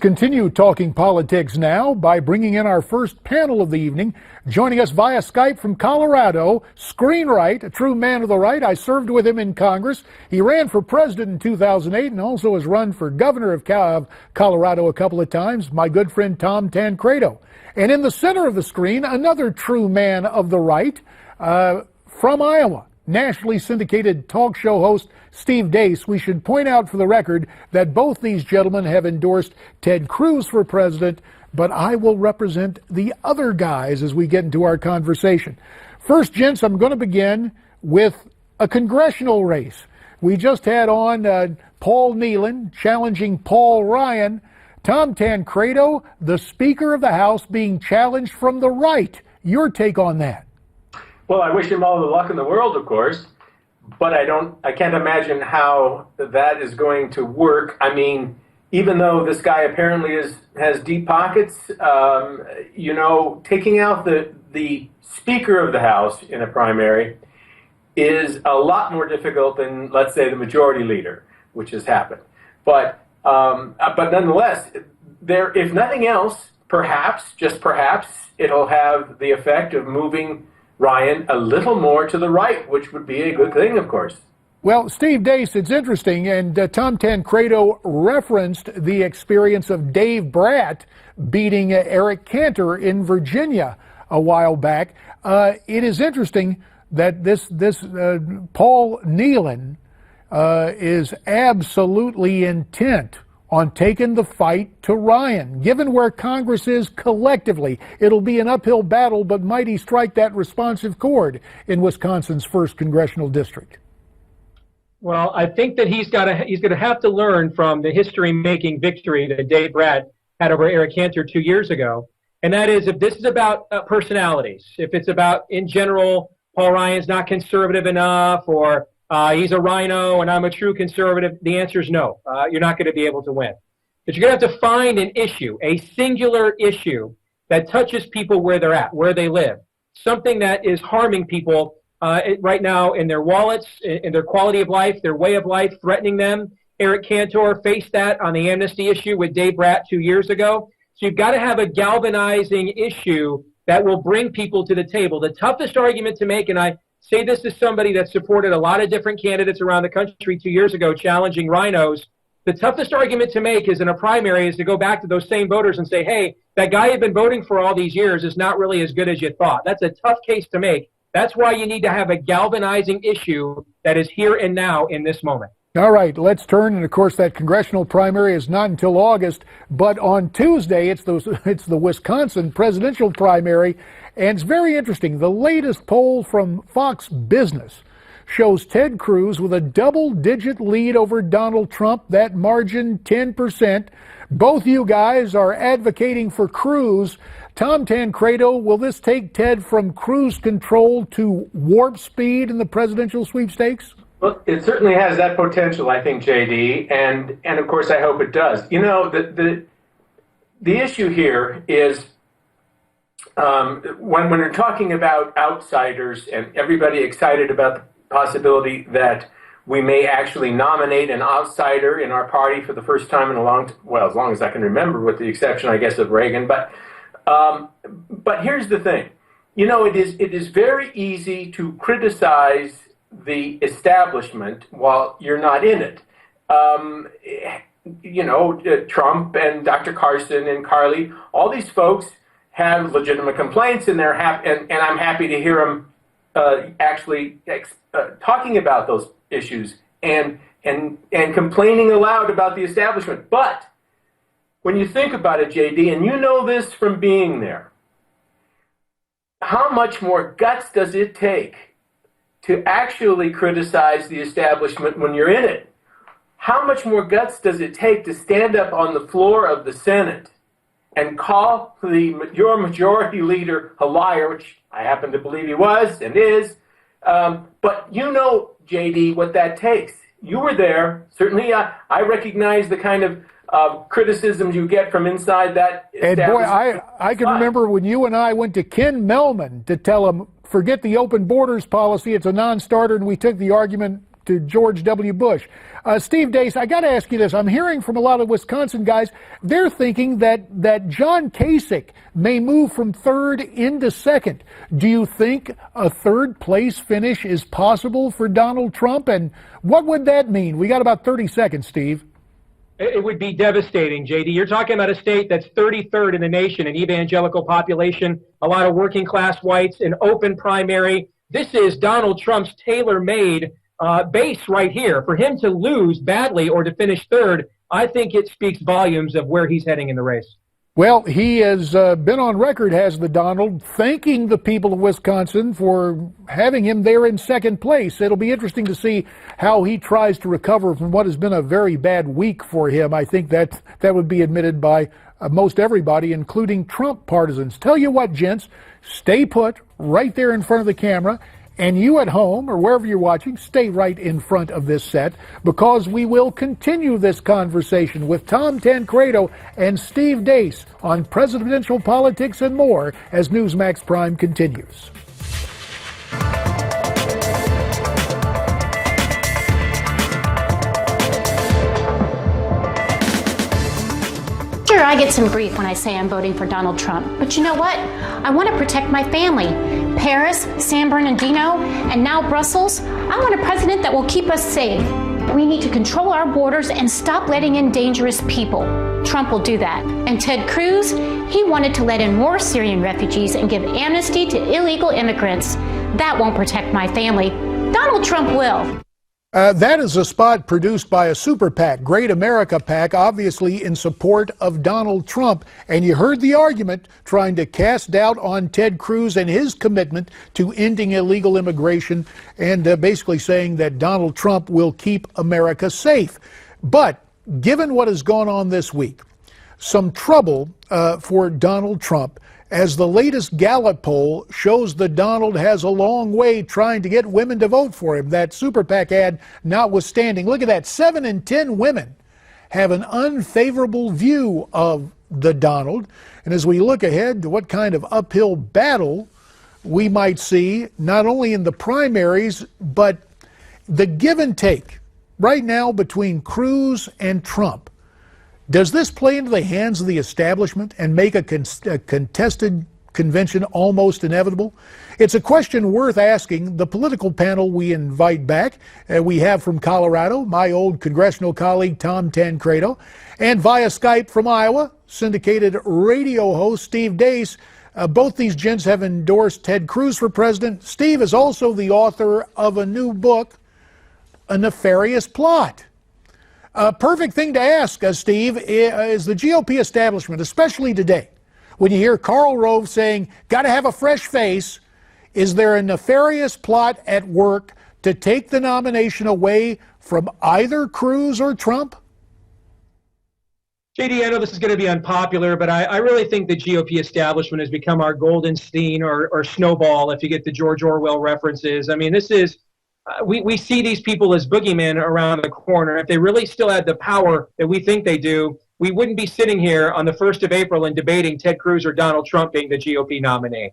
continue talking politics now by bringing in our first panel of the evening. Joining us via Skype from Colorado, Screenwright, a true man of the right. I served with him in Congress. He ran for president in 2008 and also has run for governor of Colorado a couple of times, my good friend Tom Tancredo. And in the center of the screen, another true man of the right from Iowa, nationally syndicated talk show host Steve Deace. We should point out for the record that both these gentlemen have endorsed Ted Cruz for president, but I will represent the other guys as we get into our conversation. First, gents, I'm going to begin with a congressional race. We just had on Paul Nehlen challenging Paul Ryan. Tom Tancredo, the Speaker of the House, being challenged from the right. Your take on that? Well, I wish him all the luck in the world, of course, but I can't imagine how that is going to work. I mean, even though this guy apparently has deep pockets, taking out the Speaker of the House in a primary is a lot more difficult than, let's say, the Majority Leader, which has happened. But nonetheless, if nothing else, perhaps, just perhaps, it'll have the effect of moving Ryan a little more to the right, which would be a good thing, of course. Well, Steve Deace, it's interesting, and Tom Tancredo referenced the experience of Dave Bratt beating Eric Cantor in Virginia a while back. It is interesting that this Paul Nehlen is absolutely intent on taking the fight to Ryan. Given where Congress is collectively, it'll be an uphill battle, but might he strike that responsive chord in Wisconsin's 1st congressional district? Well, I think that he's going to have to learn from the history-making victory that Dave Bratt had over Eric Cantor 2 years ago, and that is, if this is about personalities, if it's about, in general, Paul Ryan's not conservative enough, or he's a rhino and I'm a true conservative, the answer is no. You're not going to be able to win. But you're going to have to find an issue, a singular issue that touches people where they're at, where they live, something that is harming people right now in their wallets, in their quality of life, their way of life, threatening them. Eric Cantor faced that on the amnesty issue with Dave Bratt 2 years ago. So you've got to have a galvanizing issue that will bring people to the table. The toughest argument to make, and I say this as somebody that supported a lot of different candidates around the country 2 years ago challenging rhinos, the toughest argument to make is in a primary is to go back to those same voters and say, hey, that guy you've been voting for all these years is not really as good as you thought. That's a tough case to make. That's why you need to have a galvanizing issue that is here and now in this moment. All right, let's turn, and of course that congressional primary is not until August, but on Tuesday it's the Wisconsin presidential primary, and it's very interesting. The latest poll from Fox Business shows Ted Cruz with a double-digit lead over Donald Trump, that margin 10%. Both you guys are advocating for Cruz. Tom Tancredo, will this take Ted from cruise control to warp speed in the presidential sweepstakes? Well, it certainly has that potential, I think, JD, and of course I hope it does. You know, the issue here is when we're talking about outsiders and everybody excited about the possibility that we may actually nominate an outsider in our party for the first time in a long, well, as long as I can remember, with the exception, I guess, of Reagan. But here's the thing. You know, it is very easy to criticize the establishment while you're not in it. Trump and Dr. Carson and Carly, all these folks have legitimate complaints, and they're happy, and I'm happy to hear them actually talking about those issues and complaining aloud about the establishment. But when you think about it, JD, and you know this from being there, how much more guts does it take to actually criticize the establishment when you're in it? How much more guts does it take to stand up on the floor of the Senate and call your majority leader a liar, which I happen to believe he was and is, but you know, JD, what that takes. You were there. Certainly, I recognize the kind of criticisms you get from inside that establishment. And boy, I can remember when you and I went to Ken Mellman to tell him, forget the open borders policy, it's a non-starter, and we took the argument to George W. Bush. Steve Deace, I got to ask you this. I'm hearing from a lot of Wisconsin guys, they're thinking that John Kasich may move from third into second. Do you think a third place finish is possible for Donald Trump? And what would that mean? We got about 30 seconds, Steve. It would be devastating, JD. You're talking about a state that's 33rd in the nation in evangelical population, a lot of working class whites, an open primary. This is Donald Trump's tailor-made base right here. For him to lose badly or to finish third, I think it speaks volumes of where he's heading in the race. Well, he has been on record, has the Donald, thanking the people of Wisconsin for having him there in second place. It'll be interesting to see how he tries to recover from what has been a very bad week for him. I think that would be admitted by most everybody, including Trump partisans. Tell you what, gents, stay put right there in front of the camera. And you at home or wherever you're watching, stay right in front of this set, because we will continue this conversation with Tom Tancredo and Steve Deace on presidential politics and more as Newsmax Prime continues. Sure, I get some grief when I say I'm voting for Donald Trump, but you know what? I want to protect my family. Paris, San Bernardino, and now Brussels. I want a president that will keep us safe. We need to control our borders and stop letting in dangerous people. Trump will do that. And Ted Cruz, he wanted to let in more Syrian refugees and give amnesty to illegal immigrants. That won't protect my family. Donald Trump will. That is a spot produced by a super PAC, Great America PAC, obviously in support of Donald Trump. And you heard the argument trying to cast doubt on Ted Cruz and his commitment to ending illegal immigration and basically saying that Donald Trump will keep America safe. But given what has gone on this week, some trouble for Donald Trump, as the latest Gallup poll shows that Donald has a long way trying to get women to vote for him. That super PAC ad notwithstanding. Look at that. 7 in 10 women have an unfavorable view of the Donald. And as we look ahead to what kind of uphill battle we might see, not only in the primaries, but the give and take right now between Cruz and Trump. Does this play into the hands of the establishment and make a contested convention almost inevitable? It's a question worth asking the political panel we invite back. We have from Colorado, my old congressional colleague Tom Tancredo, and via Skype from Iowa, syndicated radio host Steve Deace. Both these gents have endorsed Ted Cruz for president. Steve is also the author of a new book, A Nefarious Plot. Perfect thing to ask, Steve, is the GOP establishment, especially today, when you hear Karl Rove saying, got to have a fresh face, is there a nefarious plot at work to take the nomination away from either Cruz or Trump? JD, I know this is going to be unpopular, but I really think the GOP establishment has become our Goldenstein or Snowball, if you get the George Orwell references. I mean, this is... We see these people as boogeymen around the corner. If they really still had the power that we think they do, we wouldn't be sitting here on the 1st of April and debating Ted Cruz or Donald Trump being the GOP nominee.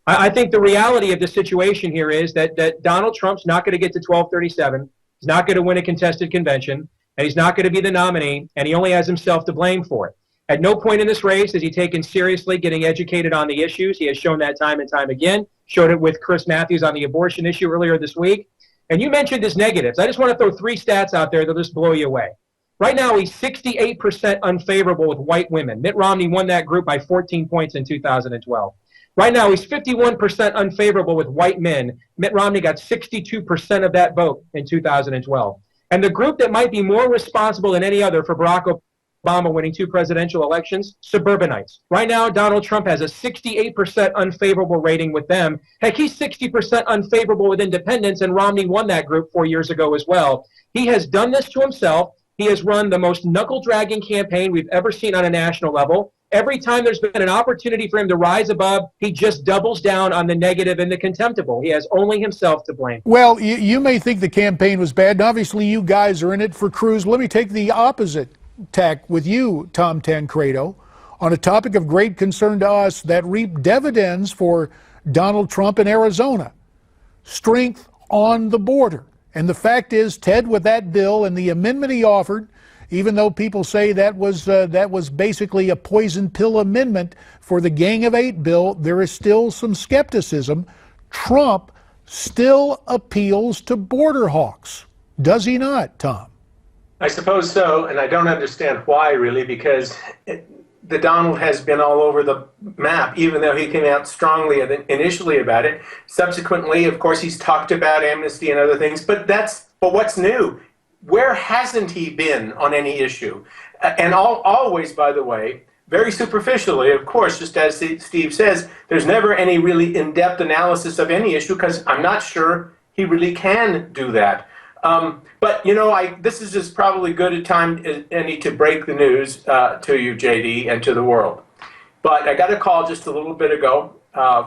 I think the reality of the situation here is that Donald Trump's not going to get to 1237. He's not going to win a contested convention, and he's not going to be the nominee, and he only has himself to blame for it. At no point in this race is he taken seriously getting educated on the issues. He has shown that time and time again. Showed it with Chris Matthews on the abortion issue earlier this week. And you mentioned his negatives. I just want to throw 3 stats out there that'll just blow you away. Right now, he's 68% unfavorable with white women. Mitt Romney won that group by 14 points in 2012. Right now, he's 51% unfavorable with white men. Mitt Romney got 62% of that vote in 2012. And the group that might be more responsible than any other for Barack Obama winning 2 presidential elections, suburbanites. Right now, Donald Trump has a 68% unfavorable rating with them. Heck, he's 60% unfavorable with independents, and Romney won that group 4 years ago as well. He has done this to himself. He has run the most knuckle-dragging campaign we've ever seen on a national level. Every time there's been an opportunity for him to rise above, he just doubles down on the negative and the contemptible. He has only himself to blame. Well, you may think the campaign was bad, and obviously you guys are in it for Cruz. Let me take the opposite tack with you, Tom Tancredo, on a topic of great concern to us that reaped dividends for Donald Trump in Arizona. Strength on the border. And the fact is, Ted, with that bill and the amendment he offered, even though people say that was basically a poison pill amendment for the Gang of Eight bill, there is still some skepticism. Trump still appeals to border hawks, does he not, Tom? I suppose so, and I don't understand why, really, because the Donald has been all over the map, even though he came out strongly initially about it. Subsequently, of course, he's talked about amnesty and other things, but what's new? Where hasn't he been on any issue? And always, by the way, very superficially, of course, just as Steve says, there's never any really in-depth analysis of any issue because I'm not sure he really can do that. But, this is just probably good a time as any to break the news to you, JD, and to the world. But I got a call just a little bit ago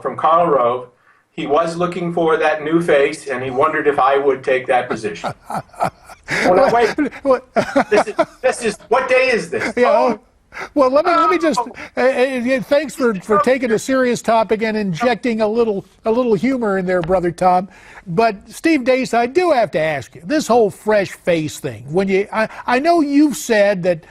from Karl Rove. He was looking for that new face, and he wondered if I would take that position. Wait, this is what day is this? Yeah. Oh. Well, let me just thanks for taking a serious topic and injecting a little humor in there, brother Tom. But Steve Deace, I do have to ask you this whole fresh face thing. I know you've said that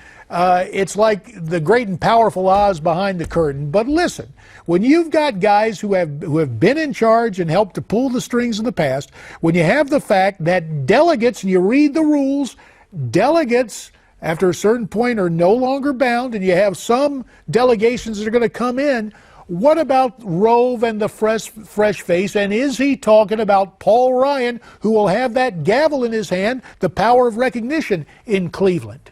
it's like the great and powerful Oz behind the curtain, but listen, when you've got guys who have been in charge and helped to pull the strings in the past, when you have the fact that delegates, and you read the rules, delegates after a certain point are no longer bound, and you have some delegations that are going to come in. What about Rove and the fresh face? And is he talking about Paul Ryan, who will have that gavel in his hand, the power of recognition in Cleveland?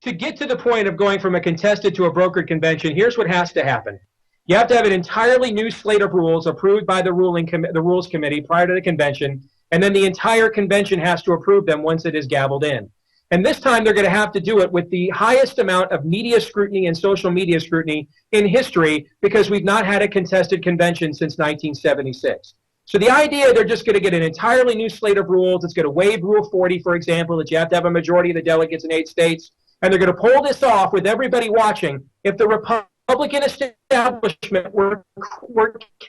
To get to the point of going from a contested to a brokered convention, here's what has to happen. You have to have an entirely new slate of rules approved by the Rules Committee prior to the convention, and then the entire convention has to approve them once it is gavelled in. And this time they're going to have to do it with the highest amount of media scrutiny and social media scrutiny in history because we've not had a contested convention since 1976. So the idea they're just going to get an entirely new slate of rules. It's going to waive Rule 40, for example, that you have to have a majority of the delegates in 8 states. And they're going to pull this off with everybody watching. If the Republican establishment were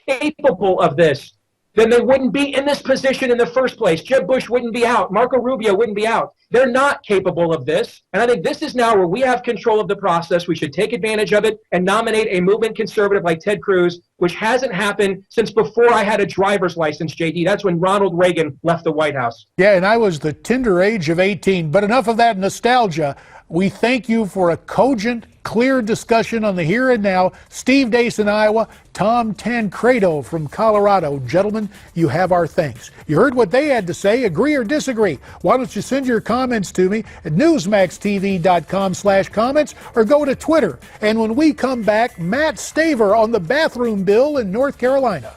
capable of this, then they wouldn't be in this position in the first place. Jeb Bush wouldn't be out. Marco Rubio wouldn't be out. They're not capable of this. And I think this is now where we have control of the process. We should take advantage of it and nominate a movement conservative like Ted Cruz, which hasn't happened since before I had a driver's license, JD. That's when Ronald Reagan left the White House. Yeah, and I was the tender age of 18. But enough of that nostalgia. We thank you for a cogent, clear discussion on the here and now. Steve Deace in Iowa, Tom Tancredo from Colorado. Gentlemen, you have our thanks. You heard what they had to say. Agree or disagree? Why don't you send your comments to me at newsmaxtv.com/comments or go to Twitter. And when we come back, Matt Staver on the bathroom bill in North Carolina.